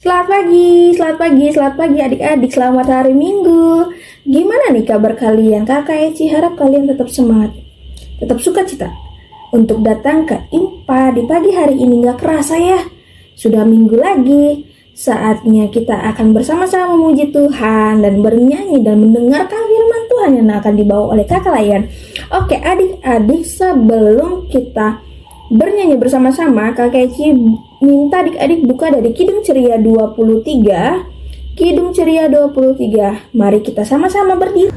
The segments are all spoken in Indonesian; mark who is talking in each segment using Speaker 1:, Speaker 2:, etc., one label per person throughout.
Speaker 1: Selamat pagi adik-adik, selamat hari Minggu. Gimana nih kabar kalian? Kakak Eci harap kalian tetap semangat, tetap sukacita untuk datang ke IMPA di pagi hari ini. Gak kerasa ya, sudah minggu lagi. Saatnya kita akan bersama-sama memuji Tuhan dan bernyanyi dan mendengarkan firman Tuhan yang akan dibawa oleh kakak Layan. Oke adik-adik, sebelum kita bernyanyi bersama-sama, Kakak Eci minta adik-adik buka dari Kidung Ceria 23. Kidung Ceria 23. Mari kita sama-sama berdiri.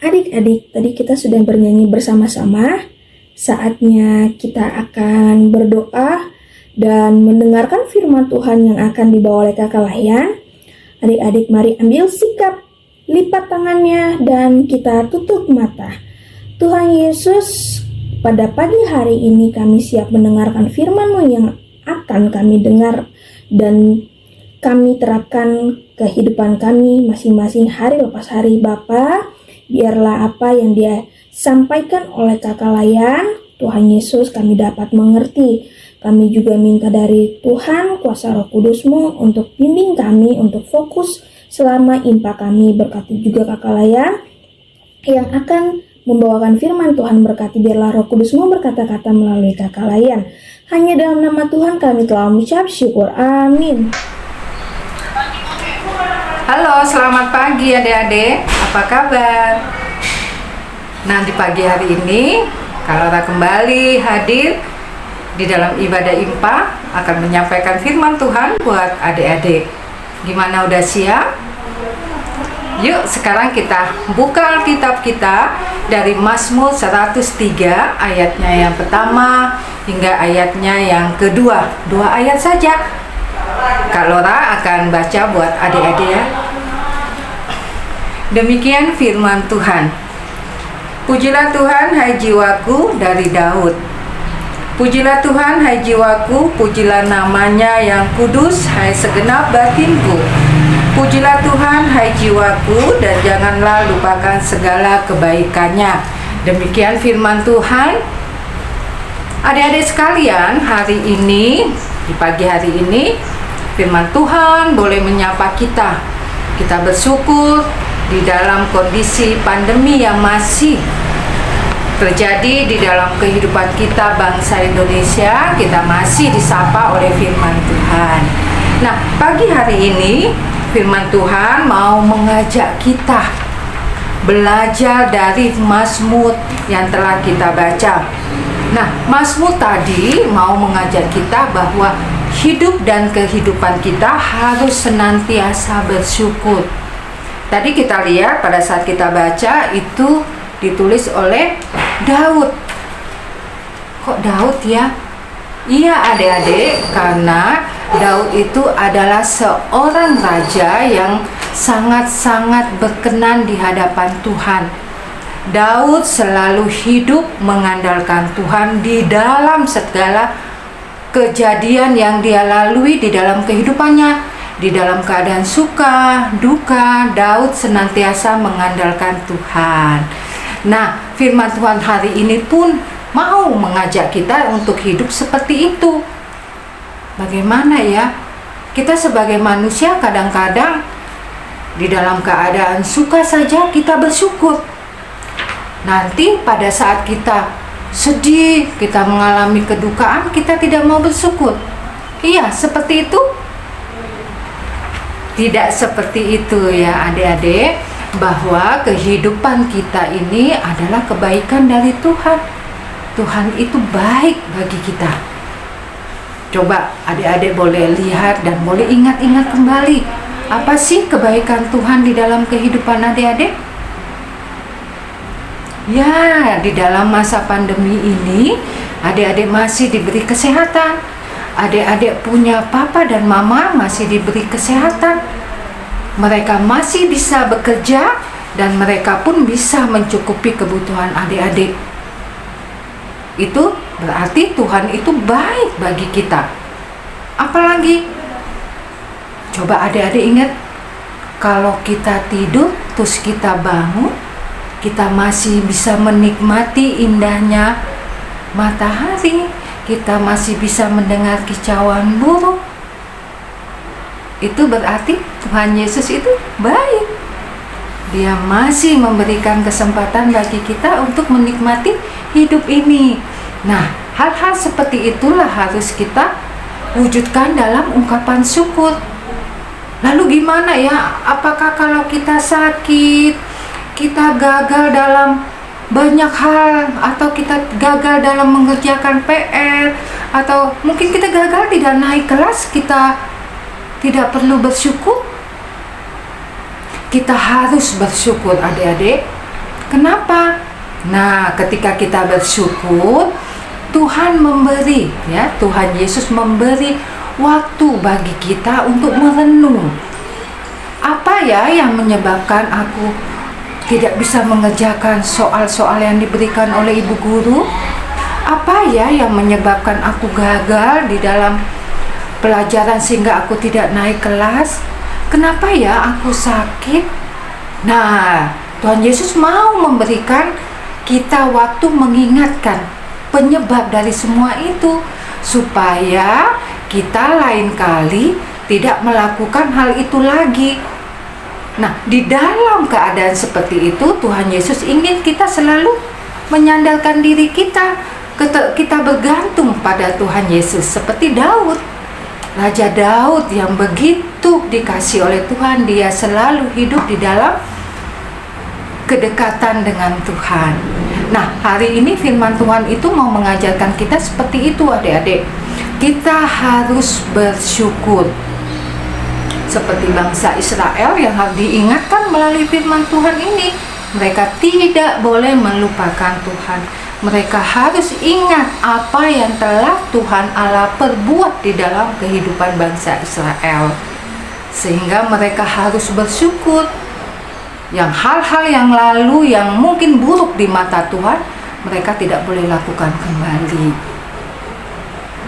Speaker 1: Adik-adik, tadi kita sudah bernyanyi bersama-sama. Saatnya kita akan berdoa dan mendengarkan firman Tuhan yang akan dibawa oleh kakak Layan. Adik-adik, mari ambil sikap, lipat tangannya, dan kita tutup mata. Tuhan Yesus, pada pagi hari ini kami siap mendengarkan firman-Mu yang akan kami dengar dan kami terapkan kehidupan kami masing-masing hari lepas hari. Bapa, biarlah apa yang dia sampaikan oleh kakak Layan, Tuhan Yesus, kami dapat mengerti. Kami juga minta dari Tuhan kuasa Roh Kudus-Mu untuk bimbing kami, untuk fokus selama IMPA kami. Berkati juga kakak Layan yang akan membawakan firman Tuhan. Berkati biarlah Roh Kudus-Mu berkata-kata melalui kakak Layan. Hanya dalam nama Tuhan kami telah mengucap syukur. Amin.
Speaker 2: Halo, selamat pagi adik-adik. Apa kabar? Nah, di pagi hari ini Kalora kembali hadir di dalam ibadah IMPA akan menyampaikan firman Tuhan buat adik-adik. Gimana, udah siap? Yuk, sekarang kita buka Alkitab kita dari Mazmur 103 ayatnya yang pertama hingga ayatnya yang kedua. 2 ayat saja. Kak Lora akan baca buat adik-adik ya. Demikian firman Tuhan. Pujilah Tuhan, hai jiwaku, dari Daud. Pujilah Tuhan, hai jiwaku, pujilah namanya yang kudus, hai segenap batinku. Pujilah Tuhan, hai jiwaku, dan janganlah lupakan segala kebaikannya. Demikian firman Tuhan. Adik-adik sekalian, hari ini, di pagi hari ini, firman Tuhan boleh menyapa kita. Kita bersyukur di dalam kondisi pandemi yang masih terjadi di dalam kehidupan kita bangsa Indonesia, kita masih disapa oleh firman Tuhan. Nah, pagi hari ini firman Tuhan mau mengajak kita belajar dari Mazmur yang telah kita baca. Nah, Mazmur tadi mau mengajak kita bahwa hidup dan kehidupan kita harus senantiasa bersyukur. Tadi kita lihat pada saat kita baca itu ditulis oleh Daud. Kok Daud ya? Iya adik-adik, karena Daud itu adalah seorang raja yang sangat-sangat berkenan di hadapan Tuhan. Daud selalu hidup mengandalkan Tuhan di dalam segala kejadian yang dia lalui di dalam kehidupannya. Di dalam keadaan suka, duka, Daud senantiasa mengandalkan Tuhan. Nah, firman Tuhan hari ini pun mau mengajak kita untuk hidup seperti itu. Bagaimana ya? Kita sebagai manusia kadang-kadang di dalam keadaan suka saja kita bersyukur. Nanti pada saat kita sedih, kita mengalami kedukaan, kita tidak mau bersyukur. Iya, seperti itu? Tidak seperti itu ya adik-adik, bahwa kehidupan kita ini adalah kebaikan dari Tuhan. Tuhan itu baik bagi kita. Coba adik-adik boleh lihat dan boleh ingat-ingat kembali, apa sih kebaikan Tuhan di dalam kehidupan adik-adik? Ya, di dalam masa pandemi ini, adik-adik masih diberi kesehatan. Adik-adik punya papa dan mama masih diberi kesehatan. Mereka masih bisa bekerja dan mereka pun bisa mencukupi kebutuhan adik-adik. Itu berarti Tuhan itu baik bagi kita. Apalagi? Coba adik-adik ingat, kalau kita tidur terus kita bangun, kita masih bisa menikmati indahnya matahari, kita masih bisa mendengar kicauan burung. Itu berarti Tuhan Yesus itu baik. Dia masih memberikan kesempatan bagi kita untuk menikmati hidup ini. Nah, hal-hal seperti itulah harus kita wujudkan dalam ungkapan syukur. Lalu gimana ya? Apakah kalau kita sakit, kita gagal dalam banyak hal, atau kita gagal dalam mengerjakan PR, atau mungkin kita gagal tidak naik kelas, kita tidak perlu bersyukur? Kita harus bersyukur adik-adik. Kenapa? Nah, ketika kita bersyukur, Tuhan memberi, ya, Tuhan Yesus memberi waktu bagi kita untuk merenung. Apa ya yang menyebabkan aku tidak bisa mengerjakan soal-soal yang diberikan oleh ibu guru? Apa ya yang menyebabkan aku gagal di dalam pelajaran sehingga aku tidak naik kelas? Kenapa ya aku sakit? Nah, Tuhan Yesus mau memberikan kita waktu mengingatkan penyebab dari semua itu, supaya kita lain kali tidak melakukan hal itu lagi. Nah, di dalam keadaan seperti itu, Tuhan Yesus ingin kita selalu menyandarkan diri kita, kita bergantung pada Tuhan Yesus. Seperti Daud, Raja Daud yang begitu dikasih oleh Tuhan, dia selalu hidup di dalam kedekatan dengan Tuhan. Nah, hari ini firman Tuhan itu mau mengajarkan kita seperti itu adik-adik. Kita harus bersyukur. Seperti bangsa Israel yang harus diingatkan melalui firman Tuhan ini. Mereka tidak boleh melupakan Tuhan. Mereka harus ingat apa yang telah Tuhan Allah perbuat di dalam kehidupan bangsa Israel. Sehingga mereka harus bersyukur. Yang hal-hal yang lalu yang mungkin buruk di mata Tuhan, mereka tidak boleh lakukan kembali.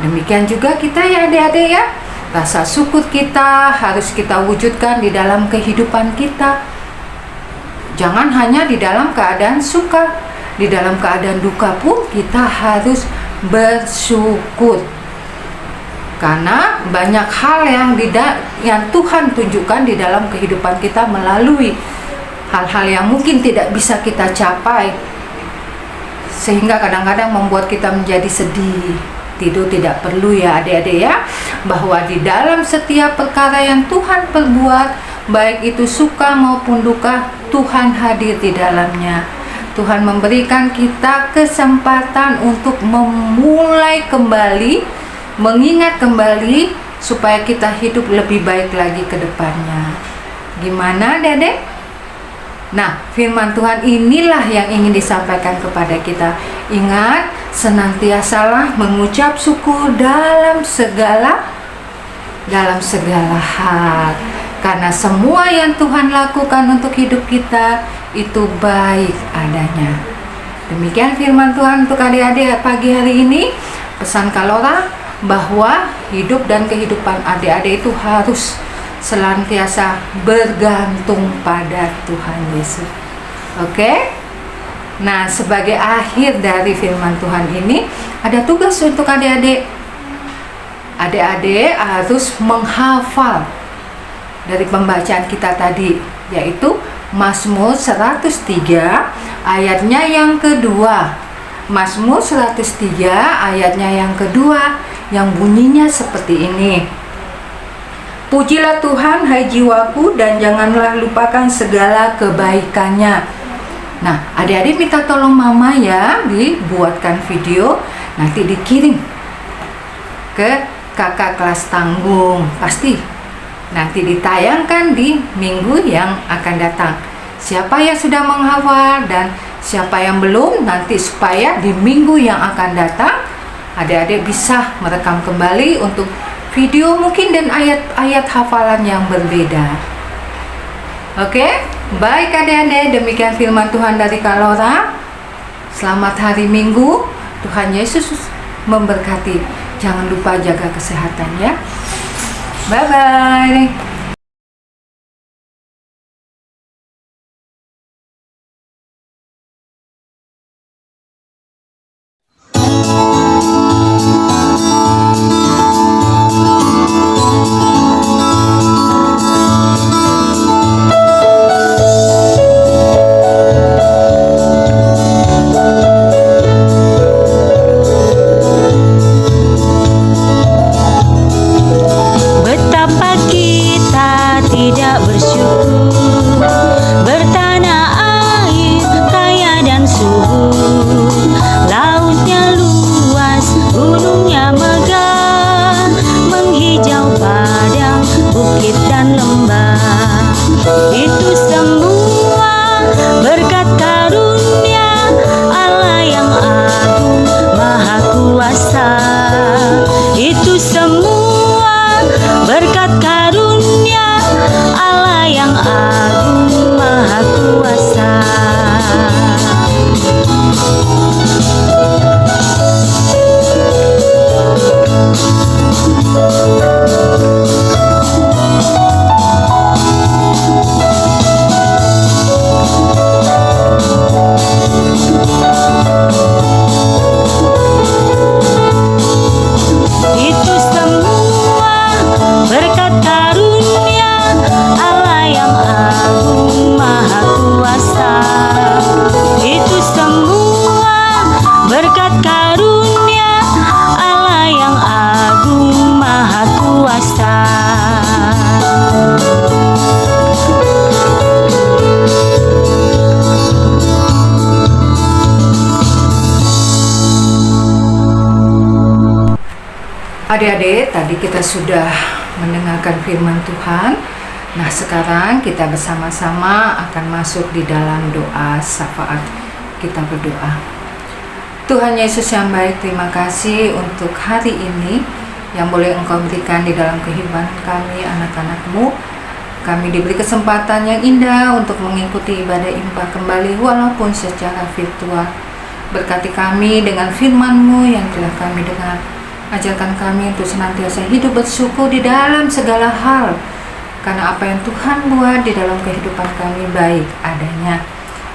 Speaker 2: Demikian juga kita ya adik-adik ya. Rasa syukur kita harus kita wujudkan di dalam kehidupan kita. Jangan hanya di dalam keadaan suka, di dalam keadaan duka pun kita harus bersyukur. Karena banyak hal yang Tuhan tunjukkan di dalam kehidupan kita melalui hal-hal yang mungkin tidak bisa kita capai, sehingga kadang-kadang membuat kita menjadi sedih. Itu tidak perlu ya adik-adik ya, bahwa di dalam setiap perkara yang Tuhan perbuat, baik itu suka maupun duka, Tuhan hadir di dalamnya. Tuhan memberikan kita kesempatan untuk memulai kembali, mengingat kembali, supaya kita hidup lebih baik lagi ke depannya. Gimana adik-adik? Nah, firman Tuhan inilah yang ingin disampaikan kepada kita. Ingat, senantiasalah mengucap syukur dalam segala hal. Karena semua yang Tuhan lakukan untuk hidup kita itu baik adanya. Demikian firman Tuhan untuk adik-adik pagi hari ini. Pesan Kalora bahwa hidup dan kehidupan adik-adik itu harus senantiasa bergantung pada Tuhan Yesus. Oke? Nah, sebagai akhir dari firman Tuhan ini, ada tugas untuk adik-adik. Adik-adik harus menghafal dari pembacaan kita tadi, yaitu Mazmur 103 ayatnya yang kedua. Mazmur 103 ayatnya yang kedua yang bunyinya seperti ini. Pujilah Tuhan hai jiwaku dan janganlah lupakan segala kebaikannya. Nah, adik-adik minta tolong mama ya, dibuatkan video, nanti dikirim ke kakak kelas tanggung. Pasti nanti ditayangkan di minggu yang akan datang. Siapa yang sudah menghafal dan siapa yang belum, nanti supaya di minggu yang akan datang adik-adik bisa merekam kembali untuk video mungkin dan ayat-ayat hafalan yang berbeda. Oke, baik adik-adik, demikian firman Tuhan dari Kak Lora. Selamat hari Minggu, Tuhan Yesus memberkati. Jangan lupa jaga kesehatan ya. Bye-bye. Adik-adik, tadi kita sudah mendengarkan firman Tuhan. Nah, sekarang kita bersama-sama akan masuk di dalam doa syafaat. Kita berdoa. Tuhan Yesus yang baik, terima kasih untuk hari ini yang boleh Engkau berikan di dalam kehidupan kami, anak-anak-Mu. Kami diberi kesempatan yang indah untuk mengikuti ibadah Impa kembali walaupun secara virtual. Berkati kami dengan firman-Mu yang telah kami dengar. Ajarkan kami untuk senantiasa hidup bersyukur di dalam segala hal, karena apa yang Tuhan buat di dalam kehidupan kami baik adanya.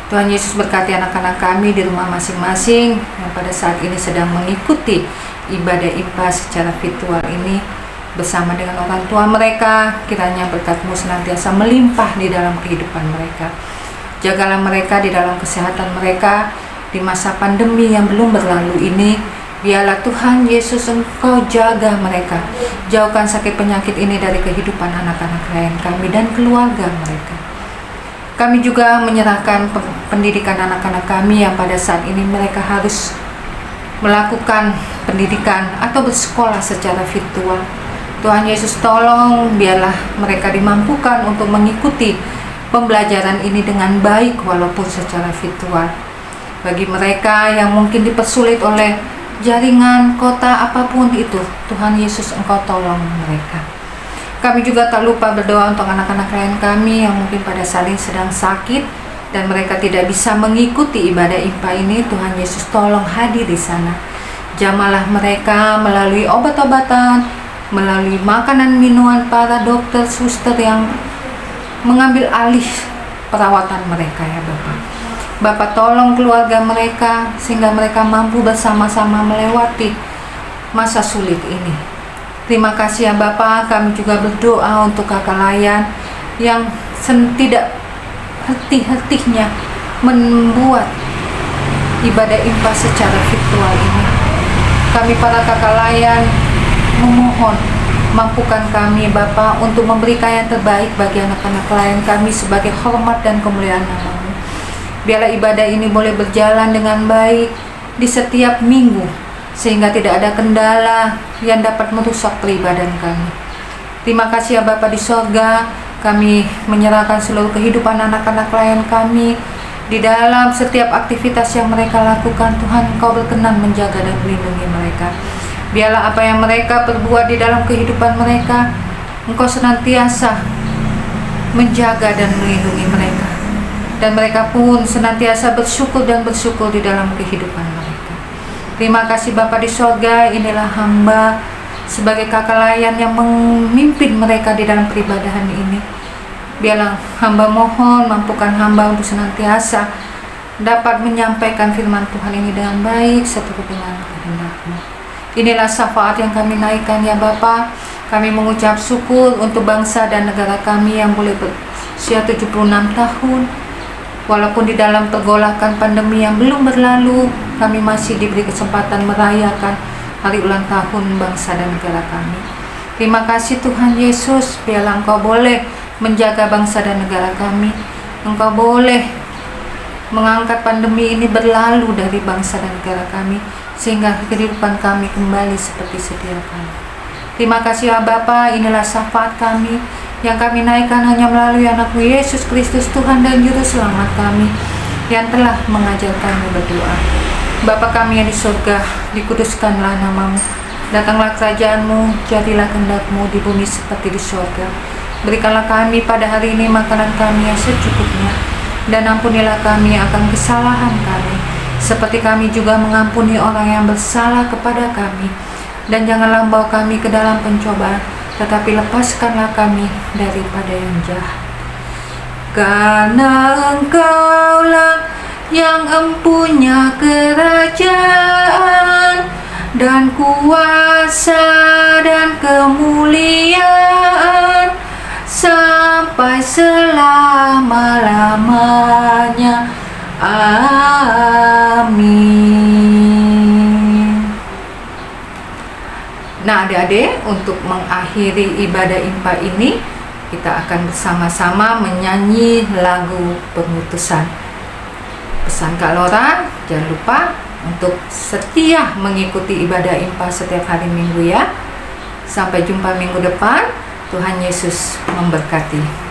Speaker 2: Tuhan Yesus berkati anak-anak kami di rumah masing-masing yang pada saat ini sedang mengikuti ibadah Impa secara virtual ini bersama dengan orang tua mereka. Kiranya berkat-Mu senantiasa melimpah di dalam kehidupan mereka. Jagalah mereka di dalam kesehatan mereka di masa pandemi yang belum berlalu ini. Biarlah Tuhan Yesus Engkau jaga mereka. Jauhkan sakit penyakit ini dari kehidupan anak-anak klien kami dan keluarga mereka. Kami juga menyerahkan pendidikan anak-anak kami yang pada saat ini mereka harus melakukan pendidikan atau bersekolah secara virtual. Tuhan Yesus tolong biarlah mereka dimampukan untuk mengikuti pembelajaran ini dengan baik walaupun secara virtual. Bagi mereka yang mungkin dipersulit oleh jaringan, kota, apapun itu, Tuhan Yesus Engkau tolong mereka. Kami juga tak lupa berdoa untuk anak-anak klien kami yang mungkin pada saat ini sedang sakit dan mereka tidak bisa mengikuti ibadah Impa ini. Tuhan Yesus tolong hadir di sana. Jamalah mereka melalui obat-obatan, melalui makanan minuman para dokter, suster yang mengambil alih perawatan mereka ya Bapak. Bapak tolong keluarga mereka sehingga mereka mampu bersama-sama melewati masa sulit ini. Terima kasih ya Bapak. Kami juga berdoa untuk kakak layan yang tidak henti-hentinya membuat ibadah IMPA secara virtual ini. Kami para kakak layan memohon, mampukan kami Bapa untuk memberikan yang terbaik bagi anak-anak layan kami sebagai hormat dan kemuliaan nama-Mu. Biarlah ibadah ini boleh berjalan dengan baik di setiap minggu, sehingga tidak ada kendala yang dapat merusak peribadahan kami. Terima kasih ya Bapa di sorga, kami menyerahkan seluruh kehidupan anak-anak layan kami. Di dalam setiap aktivitas yang mereka lakukan, Tuhan Engkau berkenan menjaga dan melindungi mereka. Biarlah apa yang mereka perbuat di dalam kehidupan mereka, Engkau senantiasa menjaga dan melindungi mereka. Dan mereka pun senantiasa bersyukur dan bersyukur di dalam kehidupan mereka. Terima kasih Bapa di sorga, inilah hamba sebagai kakak layan yang memimpin mereka di dalam peribadahan ini. Biarlah hamba mohon, mampukan hamba untuk senantiasa dapat menyampaikan firman Tuhan ini dengan baik seturut dengan kehendak-Mu. Inilah syafaat yang kami naikkan ya Bapa. Kami mengucap syukur untuk bangsa dan negara kami yang boleh berusia 76 tahun. Walaupun di dalam pergolakan pandemi yang belum berlalu, kami masih diberi kesempatan merayakan hari ulang tahun bangsa dan negara kami. Terima kasih Tuhan Yesus, biarlah Engkau boleh menjaga bangsa dan negara kami. Engkau boleh mengangkat pandemi ini berlalu dari bangsa dan negara kami, sehingga kehidupan kami kembali seperti sedia kala. Terima kasih ya Bapa, inilah syafaat kami yang kami naikkan hanya melalui anak-Mu Yesus Kristus, Tuhan dan Juru Selamat kami, yang telah mengajar kami berdoa. Bapa kami yang di surga, dikuduskanlah nama-Mu, datanglah kerajaan-Mu, jadilah kehendak-Mu di bumi seperti di surga. Berikanlah kami pada hari ini makanan kami yang secukupnya, dan ampunilah kami akan kesalahan kami, seperti kami juga mengampuni orang yang bersalah kepada kami. Dan janganlah membawa kami ke dalam pencobaan, tetapi lepaskanlah kami daripada yang jahat. Karena Engkaulah yang empunya kerajaan dan kuasa dan kemuliaan sampai selama-lamanya. Amin. Nah adik-adik, untuk mengakhiri ibadah IMPA ini, kita akan bersama-sama menyanyi lagu pengutusan. Pesan Kak Lora, jangan lupa untuk setia mengikuti ibadah IMPA setiap hari Minggu ya. Sampai jumpa minggu depan. Tuhan Yesus memberkati.